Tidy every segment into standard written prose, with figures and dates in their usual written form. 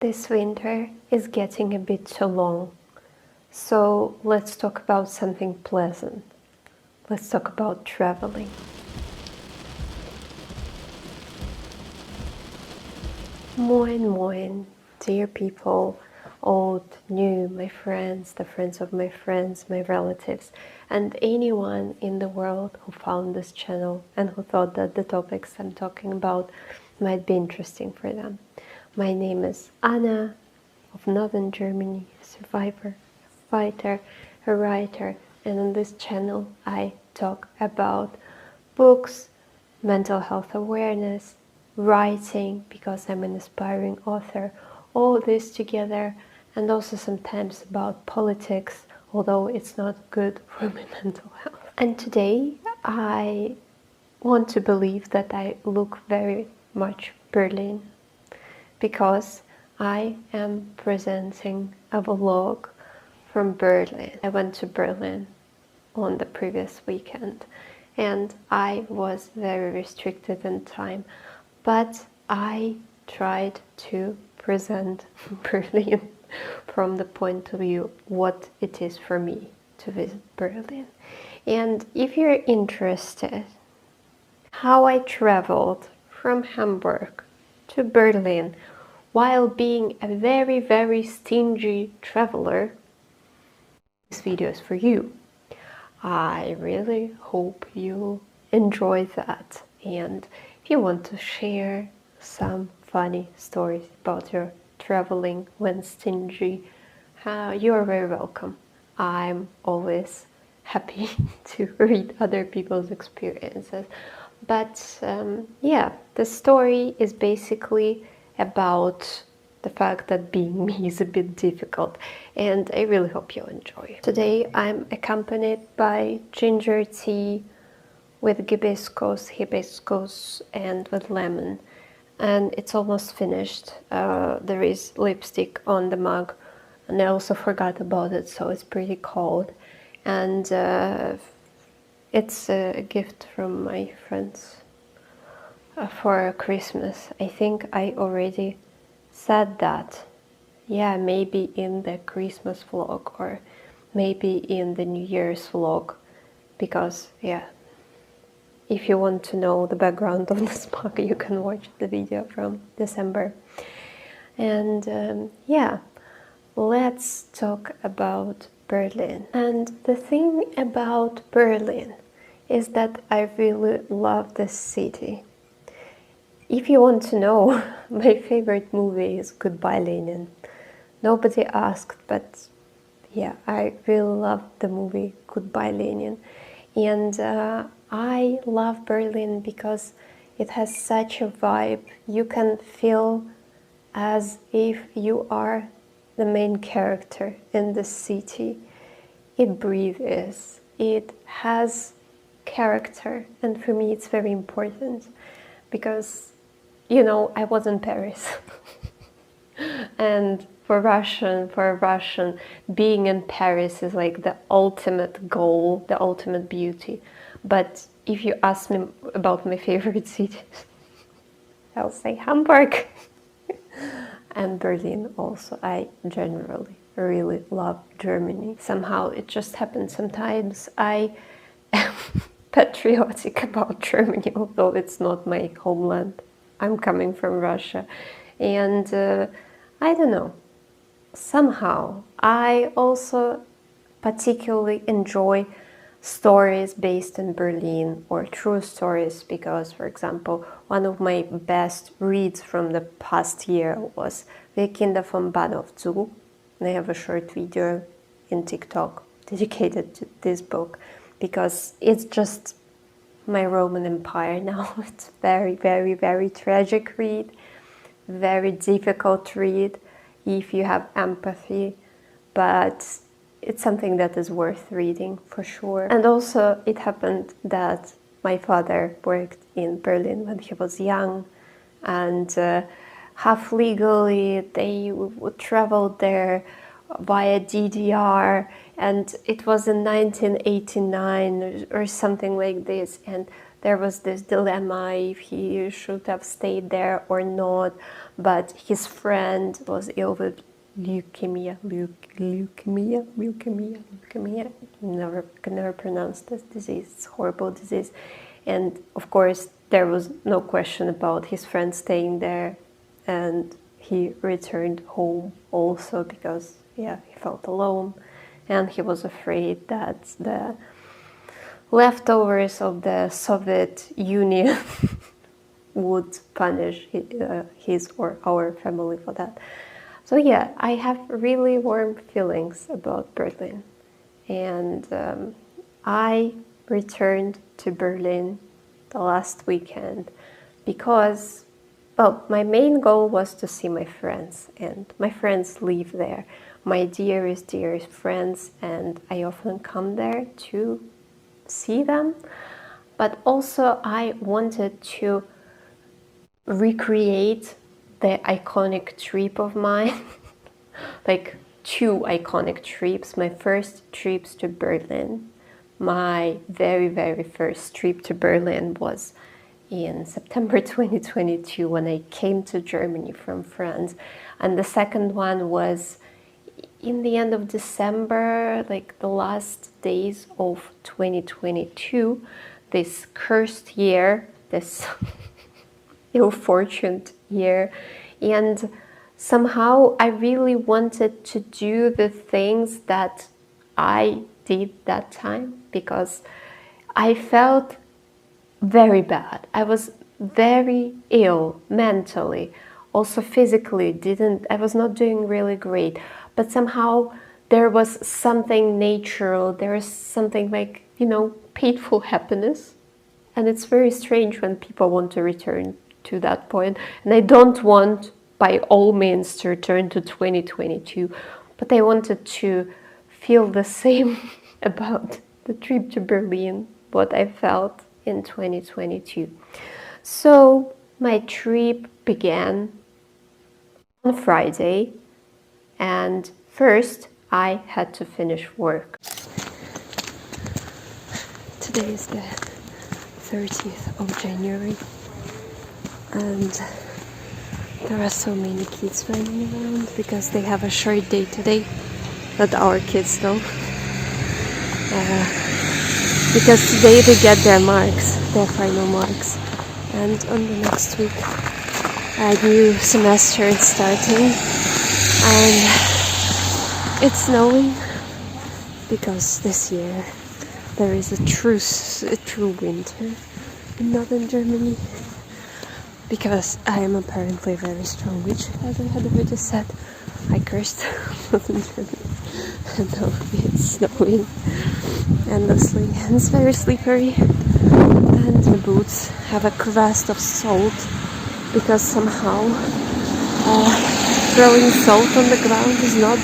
This winter is getting a bit too long, so let's talk about something pleasant. Let's talk about traveling. Moin moin, dear people, old, new, my friends, the friends of my friends, my relatives, and anyone in the world who found this channel and who thought that the topics I'm talking about might be interesting for them. My name is Anna of Northern Germany, a survivor, a fighter, a writer, and on this channel I talk about books, mental health awareness, writing because I'm an aspiring author, all this together, and also sometimes about politics, although it's not good for my mental health. And today I want to believe that I look very much Berlin because I am presenting a vlog from Berlin. I went to Berlin on the previous weekend and I was very restricted in time, but I tried to present Berlin from the point of view what it is for me to visit Berlin. And if you're interested how I traveled from Hamburg to Berlin while being a very stingy traveler, this video is for you. I really hope you enjoy that, and if you want to share some funny stories about your traveling when stingy, you are very welcome. I'm always happy to read other people's experiences. But yeah, the story is basically about the fact that being me is a bit difficult, and I really hope you enjoy. Today I'm accompanied by ginger tea with hibiscus and with lemon, and it's almost finished. There is lipstick on the mug and I also forgot about it, so it's pretty cold, and it's a gift from my friends for Christmas. I think I already said that. Yeah, maybe in the Christmas vlog or maybe in the New Year's vlog, because yeah, if you want to know the background of this mug, you can watch the video from December. And yeah, let's talk about Berlin. And the thing about Berlin is that I really love this city. If you want to know, my favorite movie is Goodbye Lenin. Nobody asked, but yeah, I really love the movie Goodbye Lenin. And I love Berlin because it has such a vibe. You can feel as if you are the main character in the city. It breathes, it has character, and for me it's very important because, you know, I was in Paris and for a Russian, being in Paris is like the ultimate goal, the ultimate beauty. But if you ask me about my favorite cities, I'll say Hamburg and Berlin also. I generally really love Germany. Somehow it just happens sometimes I am patriotic about Germany, although it's not my homeland. I'm coming from Russia, and I don't know, somehow I also particularly enjoy stories based in Berlin or true stories, because, for example, one of my best reads from the past year was Wir Kinder vom Bahnhof Zoo. And I have a short video in TikTok dedicated to this book because it's just my Roman Empire now. It's very tragic read, very difficult read if you have empathy, but it's something that is worth reading for sure. And also it happened that my father worked in Berlin when he was young, and half legally they would travel there via DDR, and it was in 1989 or something like this, and there was this dilemma if he should have stayed there or not, but his friend was ill with leukemia. Can never pronounce this disease. It's a horrible disease. And of course, there was no question about his friend staying there, and he returned home also because, yeah, he felt alone, and he was afraid that the leftovers of the Soviet Union would punish his or our family for that. So yeah, I have really warm feelings about Berlin. And I returned to Berlin the last weekend because, well, my main goal was to see my friends, and my friends live there. My dearest, dearest friends, and I often come there to see them. But also I wanted to recreate the iconic trip of mine, like 2 iconic trips. My first trips to Berlin. My very, very first trip to Berlin was in September 2022 when I came to Germany from France. And the second one was in the end of December, like the last days of 2022, this cursed year, this ill-fortuned year. And somehow I really wanted to do the things that I did that time because I felt very bad. I was very ill mentally, also physically. I was not doing really great, but somehow there was something natural. There is something like, painful happiness, and it's very strange when people want to return to that point. And I don't want, by all means, to return to 2022, but I wanted to feel the same about the trip to Berlin, what I felt in 2022. So my trip began on Friday, and first I had to finish work. Today is the 30th of January, and there are so many kids running around because they have a short day today. Not our kids though. Because today they get their marks, their final marks. And on the next week, a new semester is starting. And it's snowing because this year there is a true winter in northern Germany. Because I am apparently very strong, which, as I had already said, I cursed northern Germany. And now it's snowing endlessly, and it's very slippery, and the boots have a crust of salt because somehow throwing salt on the ground is not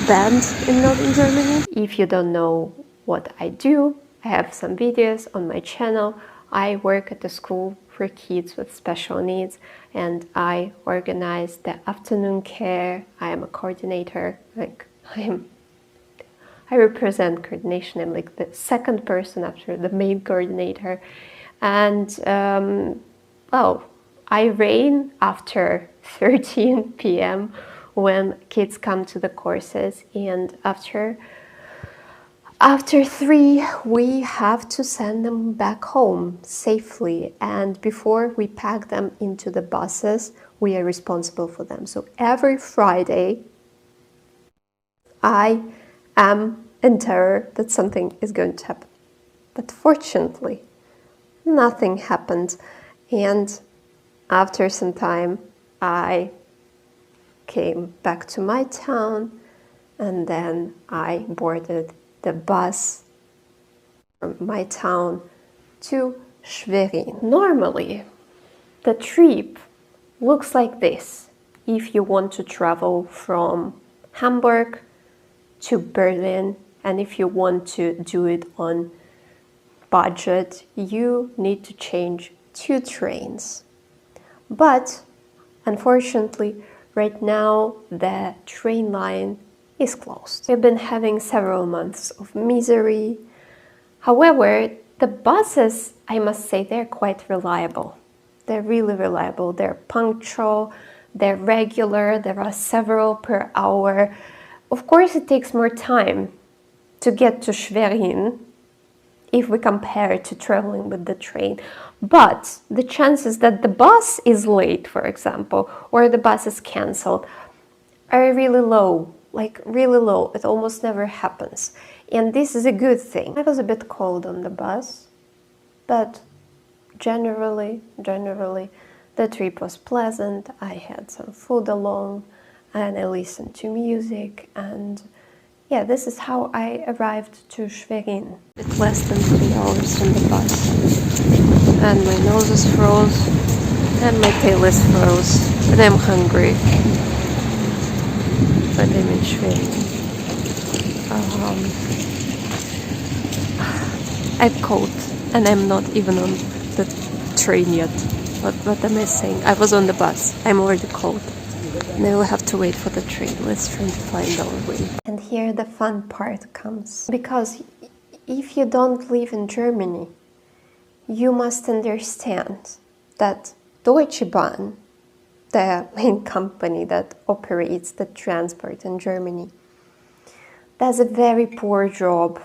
banned in northern Germany. If you don't know what I do, I have some videos on my channel. I work at a school for kids with special needs, and I organize the afternoon care. I am a coordinator, I represent coordination. I'm like the second person after the main coordinator. And, I reign after 13 p.m. when kids come to the courses. And after 3, we have to send them back home safely. And before we pack them into the buses, we are responsible for them. So every Friday, I am in terror that something is going to happen. But fortunately, nothing happened. And after some time, I came back to my town, and then I boarded the bus from my town to Schwerin. Normally, the trip looks like this. If you want to travel from Hamburg to Berlin, and if you want to do it on budget, you need to change 2 trains. But unfortunately, right now the train line is closed. We've been having several months of misery. However, the buses, I must say, they're quite reliable. They're really reliable. They're punctual, they're regular, there are several per hour. Of course, it takes more time to get to Schwerin if we compare it to traveling with the train. But the chances that the bus is late, for example, or the bus is cancelled are really low, like really low. It almost never happens. And this is a good thing. I was a bit cold on the bus, but generally, the trip was pleasant. I had some food along and I listened to music, and yeah, this is how I arrived to Schwerin. It's less than 3 hours on the bus. And my nose is froze and my tail is froze and I'm hungry. But I'm in Schwerin. I'm cold and I'm not even on the train yet. What am I saying? I was on the bus. I'm already cold. And I will have to wait for the train. Let's try to find our way. And here the fun part comes. Because if you don't live in Germany, you must understand that Deutsche Bahn, the main company that operates the transport in Germany, does a very poor job.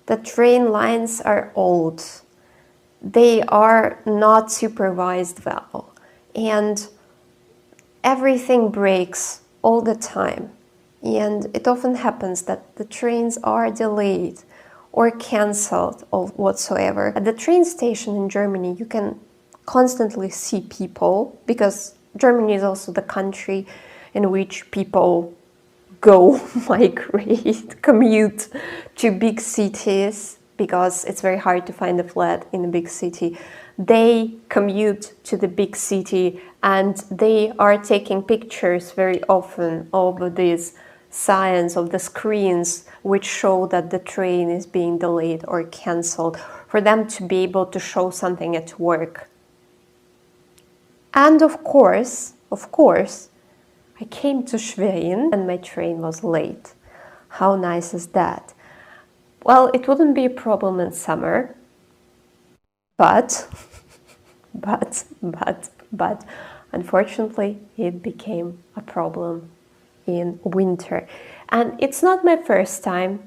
The train lines are old. They are not supervised well. And everything breaks all the time. And it often happens that the trains are delayed or cancelled or whatsoever. At the train station in Germany, you can constantly see people, because Germany is also the country in which people go, migrate, commute to big cities, because it's very hard to find a flat in a big city. They commute to the big city and they are taking pictures very often of these signs, of the screens which show that the train is being delayed or cancelled, for them to be able to show something at work. And of course, I came to Schwerin and my train was late. How nice is that? Well, it wouldn't be a problem in summer, but unfortunately it became a problem in winter. And it's not my first time,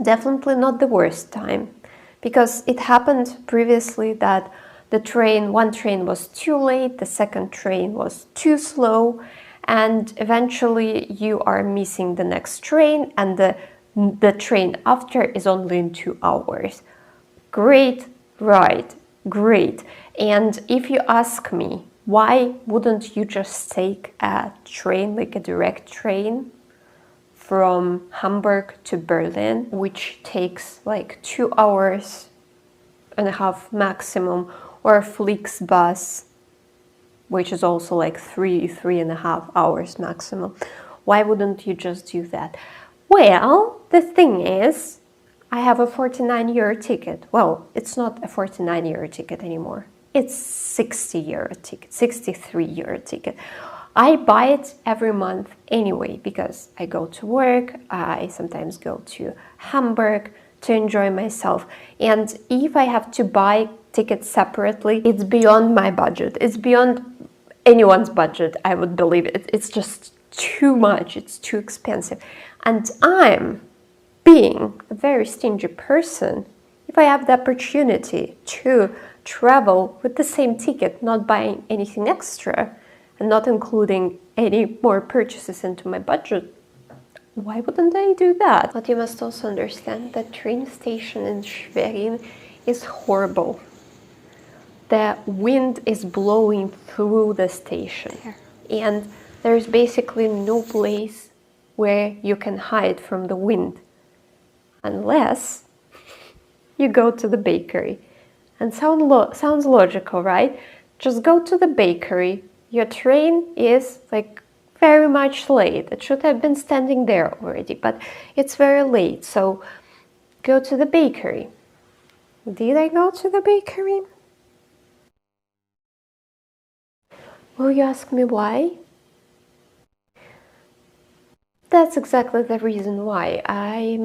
definitely not the worst time, because it happened previously that one train was too late, the second train was too slow, and eventually you are missing the next train, and the train after is only in 2 hours. Great, right, great. And if you ask me, why wouldn't you just take a train, like a direct train from Hamburg to Berlin, which takes like 2 hours and a half maximum, or a Flixbus, which is also like 3.5 hours maximum. Why wouldn't you just do that? Well, the thing is, I have a 49-euro ticket. Well, it's not a 49-euro ticket anymore. It's 60-euro ticket, 63-euro ticket. I buy it every month anyway, because I go to work, I sometimes go to Hamburg to enjoy myself. And if I have to buy tickets separately, it's beyond my budget. It's beyond anyone's budget, I would believe it. It's just too much, it's too expensive. And I'm being a very stingy person. If I have the opportunity to travel with the same ticket, not buying anything extra, and not including any more purchases into my budget, why wouldn't I do that? But you must also understand that train station in Schwerin is horrible. The wind is blowing through the station, and there's basically no place where you can hide from the wind, unless you go to the bakery. And sounds logical, right? Just go to the bakery. Your train is like very much late. It should have been standing there already, but it's very late, so go to the bakery. Did I go to the bakery? Will you ask me why? that's exactly the reason why I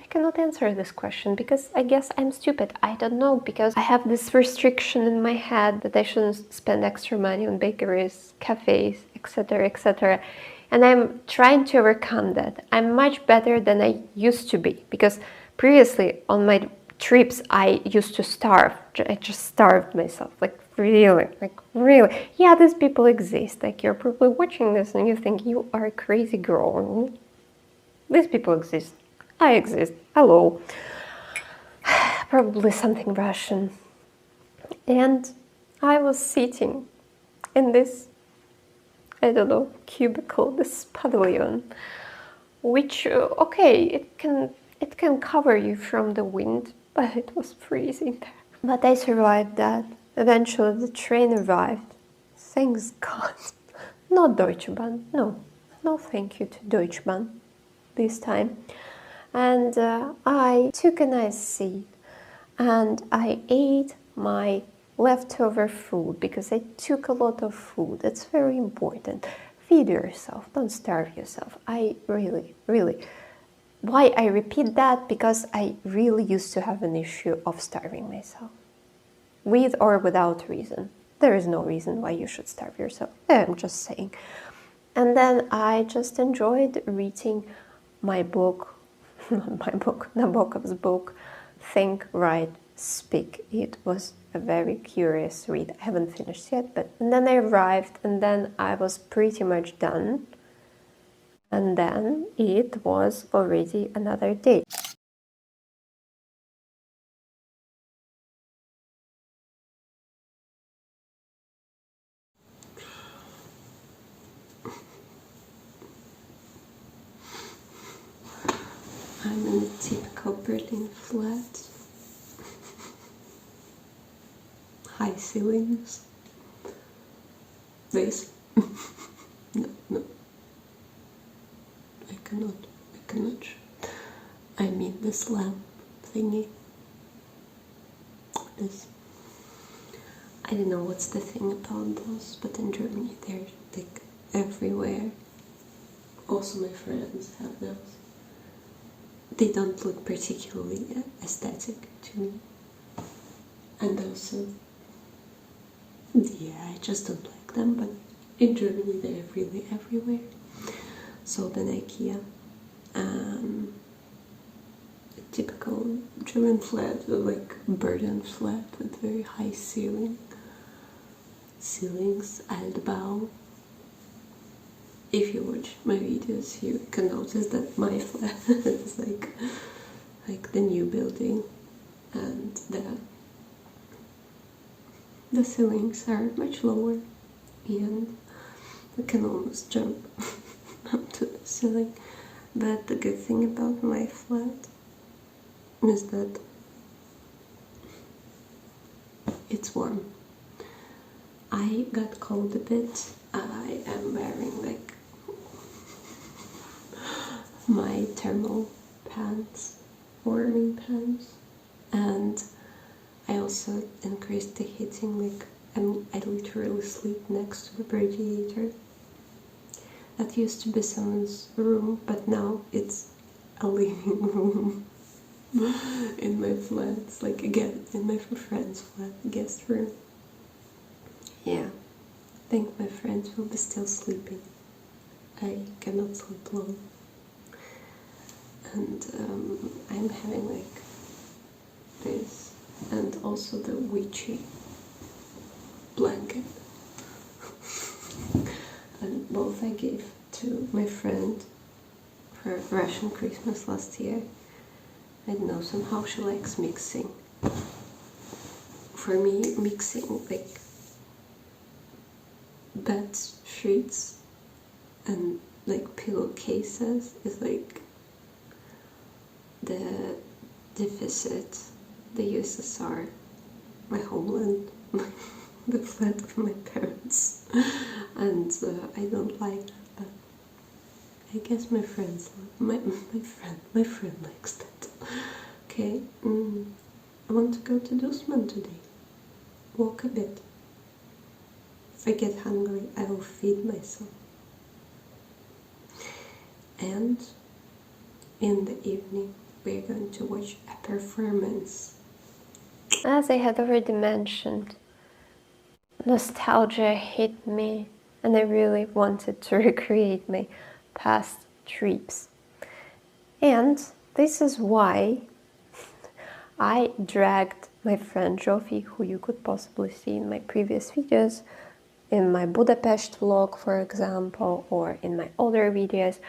cannot answer this question, because I guess I'm stupid. I don't know, because I have this restriction in my head that I shouldn't spend extra money on bakeries, cafes, etc., etc. And I'm trying to overcome that. I'm much better than I used to be, because previously on my trips I used to starve. I just starved myself, like really. Yeah, these people exist. Like, you're probably watching this and you think you are a crazy girl. These people exist. I exist. Hello. Probably something Russian. And I was sitting in this, I don't know, cubicle, this pavilion, which okay, it can cover you from the wind, but it was freezing there. But I survived that. Eventually the train arrived. Thanks God. Not Deutsche Bahn. No thank you to Deutsche Bahn this time. And I took a nice seat and I ate my leftover food, because I took a lot of food. It's very important. Feed yourself, don't starve yourself. I really, why I repeat that? Because I really used to have an issue of starving myself, with or without reason. There is no reason why you should starve yourself. I'm just saying. And then I just enjoyed reading my book, Nabokov's book, Think, Write, Speak. It was a very curious read. I haven't finished yet, but and then I arrived, and then I was pretty much done. And then it was already another day. I'm in a typical Berlin flat. High ceilings. This. No. I cannot. I mean this lamp thingy. This. I don't know what's the thing about those, but in Germany they're like everywhere. Also my friends have those. They don't look particularly aesthetic to me. And also, yeah, I just don't like them, but in Germany they're really everywhere. Sold in IKEA. A typical German flat, like Berlin flat with very high ceilings, Altbau. If you watch my videos, you can notice that my flat is like the new building, and the ceilings are much lower, and you can almost jump up to the ceiling. But the good thing about my flat is that it's warm. I got cold a bit. I am wearing like my thermal pants, warming pants, and I also increased the heating. Like I literally sleep next to the radiator. That used to be someone's room, but now it's a living room in my flat. It's like again in my friend's flat, guest room. Yeah, I think my friends will be still sleeping. I cannot sleep long. And I'm having like this, and also the witchy blanket. And both I gave to my friend for Russian Christmas last year. I don't know, somehow she likes mixing. For me, mixing like bed sheets and like pillowcases is like the deficit, the USSR, my homeland, the flat of my parents, and I don't like that. But I guess my friends, my friend likes that. Okay, I want to go to Dussmann today. Walk a bit. If I get hungry, I will feed myself. And in the evening, we're going to watch a performance. As I had already mentioned, nostalgia hit me, and I really wanted to recreate my past trips. And this is why I dragged my friend Jofi, who you could possibly see in my previous videos, in my Budapest vlog, for example, or in my other videos.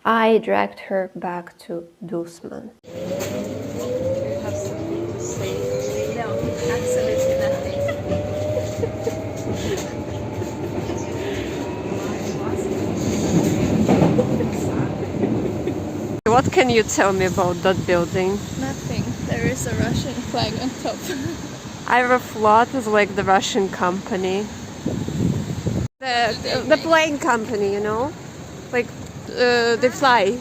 I dragged her back to Dussmann. You have something to say? No, absolutely nothing. What can you tell me about that building? Nothing. There is a Russian flag on top. Aeroflot is like the Russian company. The plane company, you know? Like, they fly.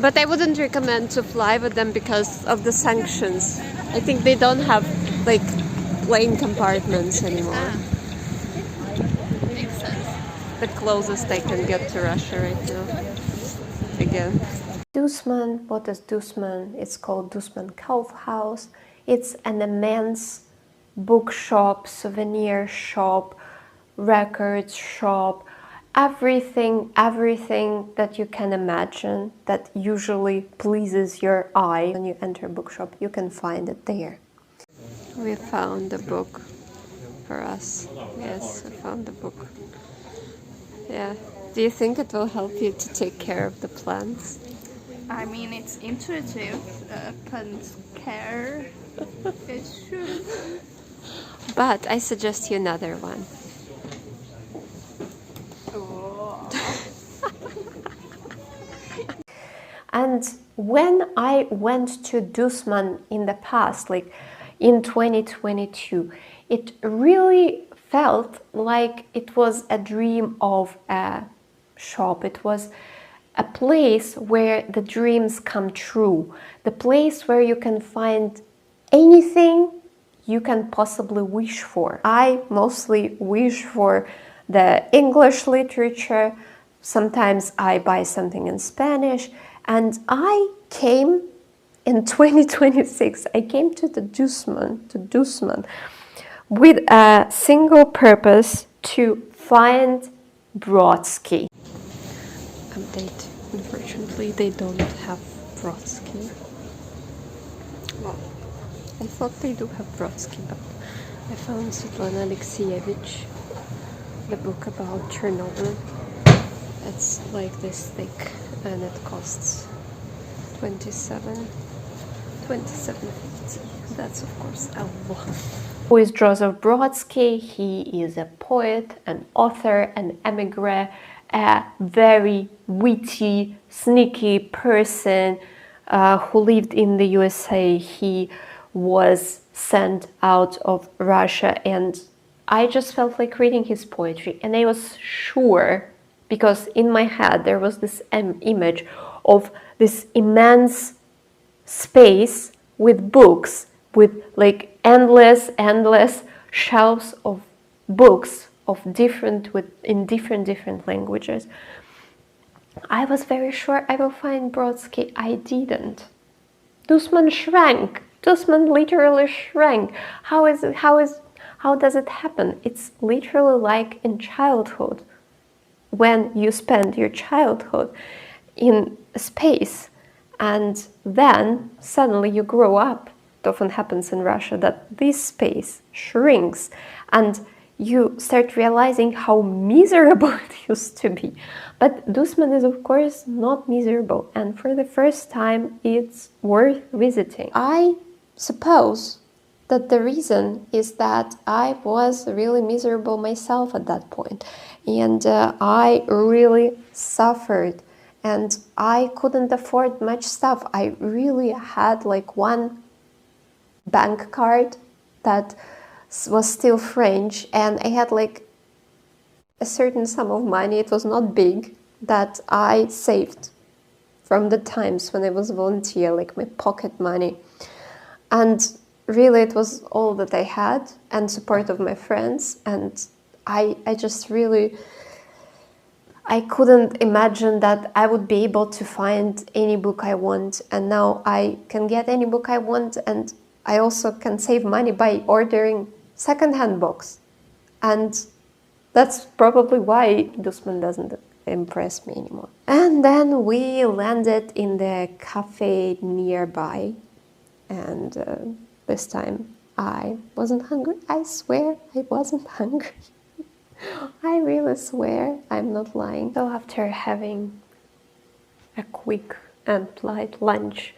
But I wouldn't recommend to fly with them because of the sanctions. I think they don't have, like, plane compartments anymore. Makes sense. The closest I can get to Russia right now. Again. Dussmann, what is Dussmann? It's called Dussmann Kaufhaus. It's an immense bookshop, souvenir shop, records shop, everything that you can imagine that usually pleases your eye. When you enter a bookshop, you can find it there. We found a book for us. Yes, I found the book. Yeah. Do you think it will help you to take care of the plants? I mean, it's intuitive, plant care. It should. But I suggest you another one. Oh. And when I went to Dussmann in the past, like in 2022, it really felt like it was a dream of a shop. It was a place where the dreams come true, the place where you can find anything you can possibly wish for. I mostly wish for the English literature. Sometimes I buy something in Spanish, and I came in 2026. I came to the Dussmann with a single purpose: to find Brodsky. Update. Unfortunately, they don't have Brodsky. Well, I thought they do have Brodsky, but I found Svetlana Alexievich, the book about Chernobyl. It's like this thick, and it costs 27.50. That's of course a lot. Who is Joseph Brodsky? He is a poet, an author, an emigre, a very witty, sneaky person who lived in the USA. He was sent out of Russia, and I just felt like reading his poetry, and I was sure, because in my head there was this image of this immense space with books, with like endless shelves of books of in different languages. I was very sure I will find Brodsky. I didn't. Dussmann shrank. Dussmann literally shrank. How does it happen? It's literally like in childhood, when you spend your childhood in space and then suddenly you grow up. It often happens in Russia that this space shrinks and you start realizing how miserable it used to be. But Dussmann is of course not miserable, and for the first time it's worth visiting. I suppose that the reason is that I was really miserable myself at that point, and I really suffered, and I couldn't afford much stuff. I really had like one bank card that was still French, and I had like a certain sum of money, it was not big, that I saved from the times when I was a volunteer, like my pocket money. And really it was all that I had, and support of my friends, and I just really I couldn't imagine that I would be able to find any book I want, and now I can get any book I want, and I also can save money by ordering secondhand books. And that's probably why Dussmann doesn't impress me anymore. And then we landed in the cafe nearby, and this time I wasn't hungry. I swear I wasn't hungry. I really swear I'm not lying. So after having a quick and polite lunch,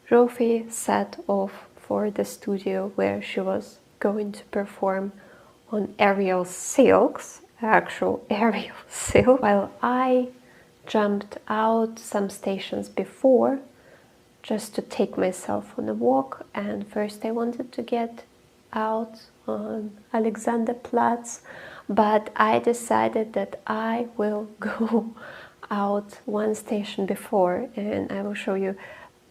Rofi set off for the studio where she was going to perform on aerial silks, actual aerial silk, while I jumped out some stations before just to take myself on a walk. And first I wanted to get out on Alexanderplatz, but I decided that I will go out one station before, and I will show you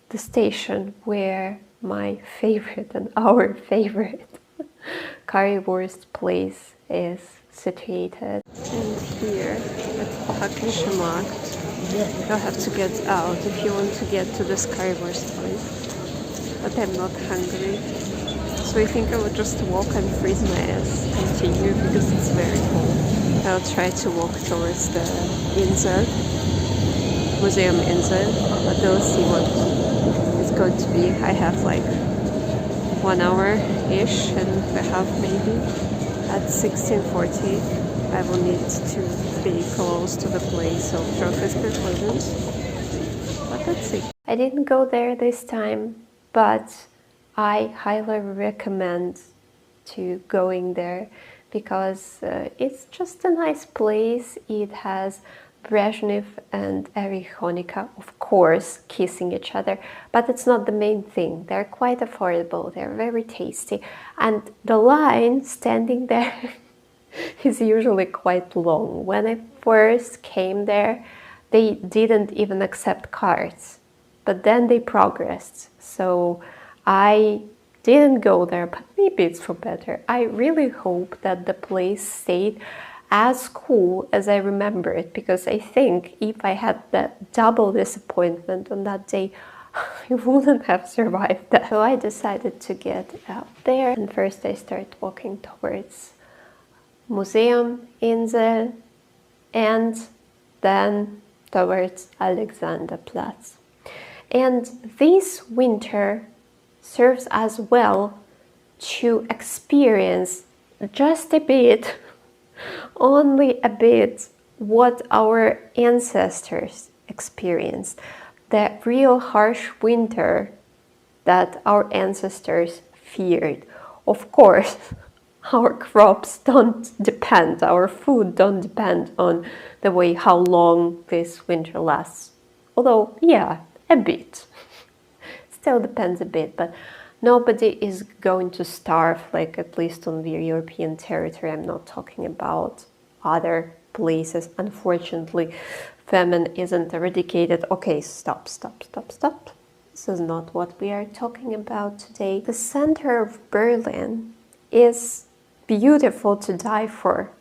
the station where my favorite and our favorite currywurst place is situated. And here at Hackensmarkt, you'll have to get out if you want to get to this currywurst place. But I'm not hungry, so I think I will just walk and freeze my ass, continue, because it's very cold. I'll try to walk towards the Insel, Museum Insel, but we'll see what it's going to be. I have like 1 hour-ish and a half maybe. At 16:40 I will need to be close to the place of Trophy's performance. But let's see. I didn't go there this time, but I highly recommend to going there because it's just a nice place. It has Brezhnev and Erich Honecker, of course, kissing each other, but it's not the main thing. They're quite affordable, they're very tasty, and the line standing there is usually quite long. When I first came there, they didn't even accept cards, but then they progressed, so I didn't go there, but maybe it's for better. I really hope that the place stayed as cool as I remember it, because I think if I had that double disappointment on that day, I wouldn't have survived that. So I decided to get out there, and first I started walking towards Museum Insel and then towards Alexanderplatz. And this winter serves as well to experience just a bit, only a bit, what our ancestors experienced. The real harsh winter that our ancestors feared. Of course, our crops don't depend, our food don't depend on the way how long this winter lasts. Although, yeah, a bit. Still depends a bit, but nobody is going to starve, like at least on the European territory. I'm not talking about other places. Unfortunately, famine isn't eradicated. Okay, stop. This is not what we are talking about today. The center of Berlin is beautiful to die for,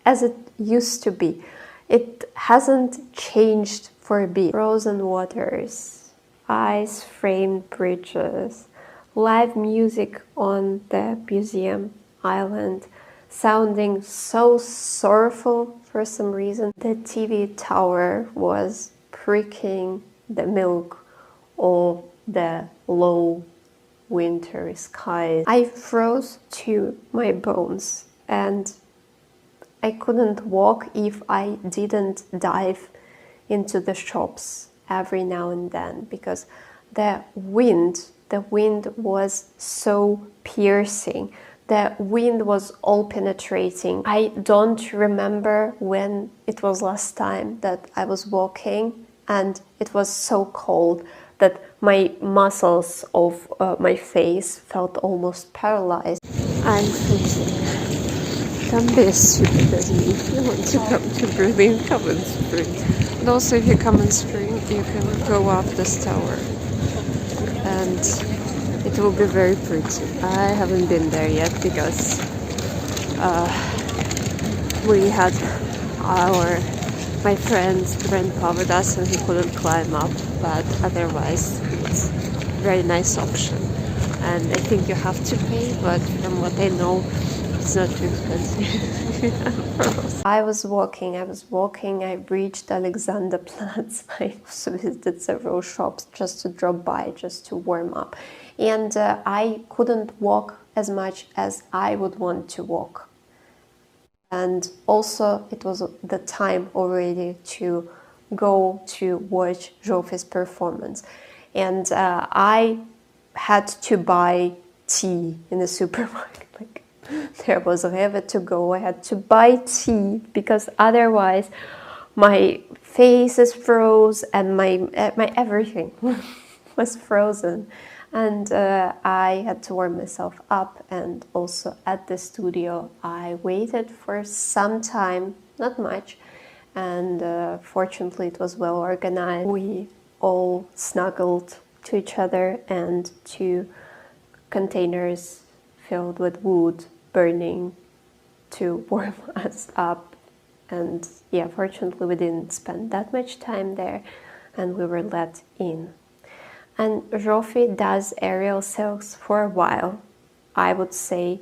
as it used to be. It hasn't changed for a bit. Frozen waters, ice-framed bridges, live music on the museum island, sounding so sorrowful for some reason. The TV tower was pricking the milk of the low wintry skies. I froze to my bones, and I couldn't walk if I didn't dive into the shops every now and then, because the wind was so piercing. The wind was all penetrating. I don't remember when it was last time that I was walking and it was so cold that my muscles of my face felt almost paralyzed. I'm freezing. Don't be as stupid as me. If you want to come to Berlin, come in spring. And also if you come in spring, you can go up this tower. And it will be very pretty. I haven't been there yet because we had our my friend's grandpa with us and he couldn't climb up, but otherwise it's a very nice option. And I think you have to pay, but from what I know, it's not too expensive. I was walking, I reached Alexanderplatz. I also visited several shops just to drop by, just to warm up. And I couldn't walk as much as I would want to walk. And also it was the time already to go to watch Zsófi's performance. And I had to buy tea in the supermarket. Like, there was ever to go, I had to buy tea because otherwise my face is froze and my everything was frozen. And I had to warm myself up, and also at the studio I waited for some time, not much, and fortunately it was well organized. We all snuggled to each other, and 2 containers filled with wood burning to warm us up. And yeah, fortunately we didn't spend that much time there and we were let in. And Zsófi does aerial silks for a while. I would say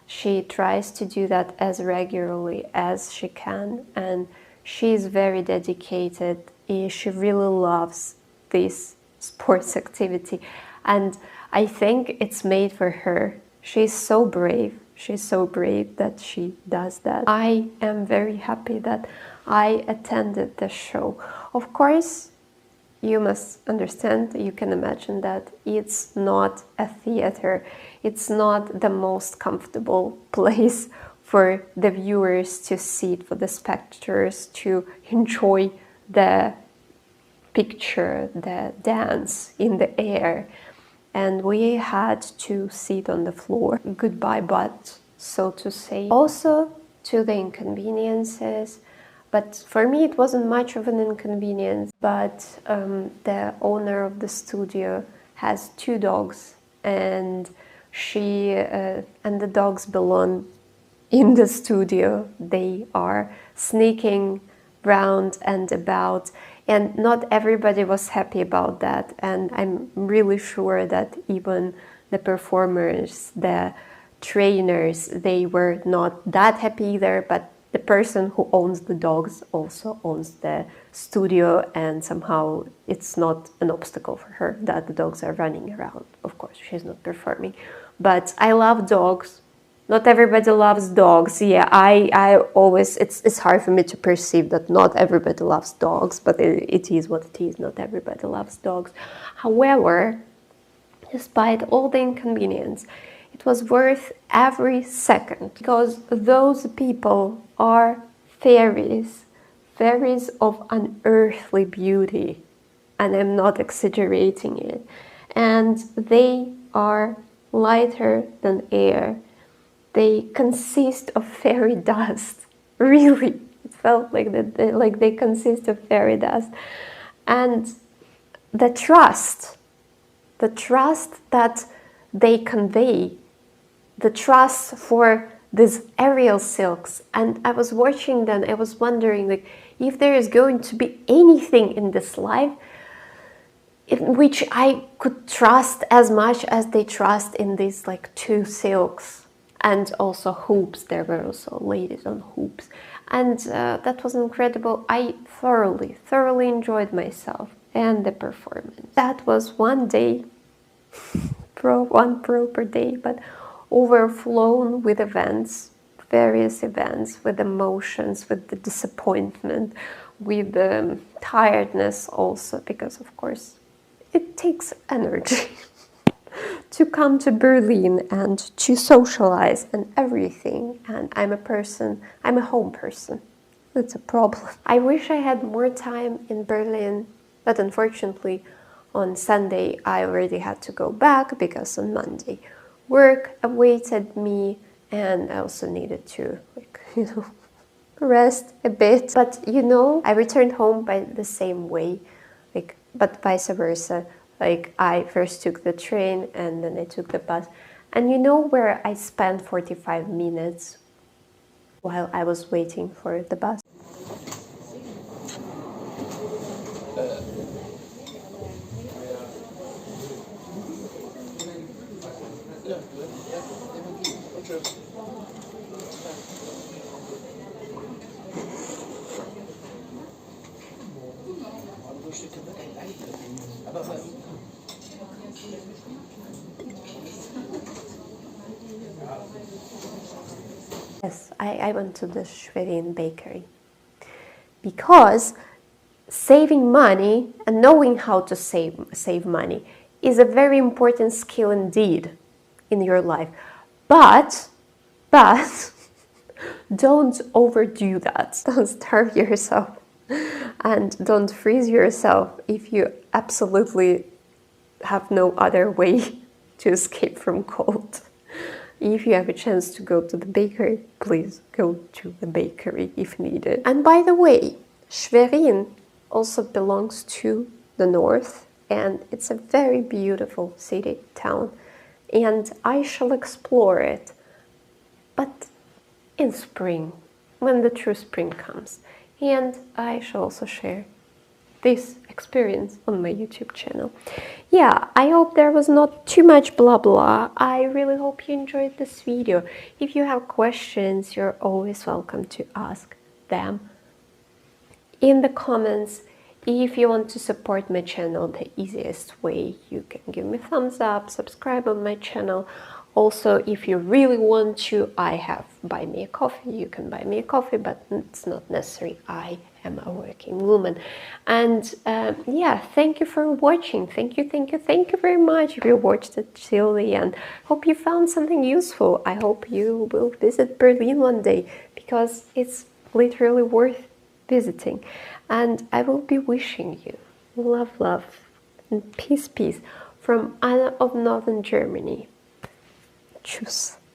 she tries to do that as regularly as she can, and she's very dedicated. She really loves this sports activity, and I think it's made for her. She's so brave. She's so brave that she does that. I am very happy that I attended the show. Of course, you must understand, you can imagine that it's not a theater. It's not the most comfortable place for the viewers to sit, for the spectators to enjoy the picture, the dance in the air. And we had to sit on the floor. Goodbye, but so to say. Also to the inconveniences. But for me, it wasn't much of an inconvenience. But the owner of the studio has 2 dogs, and and the dogs belong in the studio. They are sneaking round and about, and not everybody was happy about that. And I'm really sure that even the performers, the trainers, they were not that happy either. But the person who owns the dogs also owns the studio, and somehow it's not an obstacle for her that the dogs are running around. Of course, she's not performing. But I love dogs. Not everybody loves dogs. Yeah, I always, it's hard for me to perceive that not everybody loves dogs, but it is what it is. Not everybody loves dogs. However, despite all the inconvenience, it was worth every second, because those people are fairies, fairies of unearthly beauty, and I'm not exaggerating it. And they are lighter than air. They consist of fairy dust. Really, it felt like they consist of fairy dust. And the trust that they convey, the trust for these aerial silks. And I was watching them, I was wondering, like, if there is going to be anything in this life in which I could trust as much as they trust in these like 2 silks. And also hoops, there were also ladies on hoops. And that was incredible. I thoroughly enjoyed myself and the performance. That was one day, one proper day, but overflown with events, various events, with emotions, with the disappointment, with the tiredness also, because of course it takes energy to come to Berlin and to socialize and everything. And I'm a home person. That's a problem. I wish I had more time in Berlin, but unfortunately on Sunday I already had to go back, because on Monday work awaited me, and I also needed to, rest a bit. But I returned home by the same way, but vice versa. I first took the train and then I took the bus. And where I spent 45 minutes while I was waiting for the bus? Yes, I went to the Schwerin bakery because saving money and knowing how to save money is a very important skill indeed in your life. But don't overdo that. Don't starve yourself and don't freeze yourself if you absolutely have no other way to escape from cold. If you have a chance to go to the bakery, please go to the bakery if needed. And by the way, Schwerin also belongs to the north, and it's a very beautiful city, town, and I shall explore it, but in spring, when the true spring comes. And I shall also share this experience on my YouTube channel. Yeah, I hope there was not too much blah blah. I really hope you enjoyed this video. If you have questions, you're always welcome to ask them in the comments. If you want to support my channel the easiest way, you can give me a thumbs up, subscribe on my channel. Also, if you really want to, I have buy me a coffee. You can buy me a coffee, but it's not necessary. I am a working woman. And yeah, thank you for watching. Thank you very much if you watched it till the end. Hope you found something useful. I hope you will visit Berlin one day, because it's literally worth visiting. And I will be wishing you love, and peace from Anna of Northern Germany. Tschüss.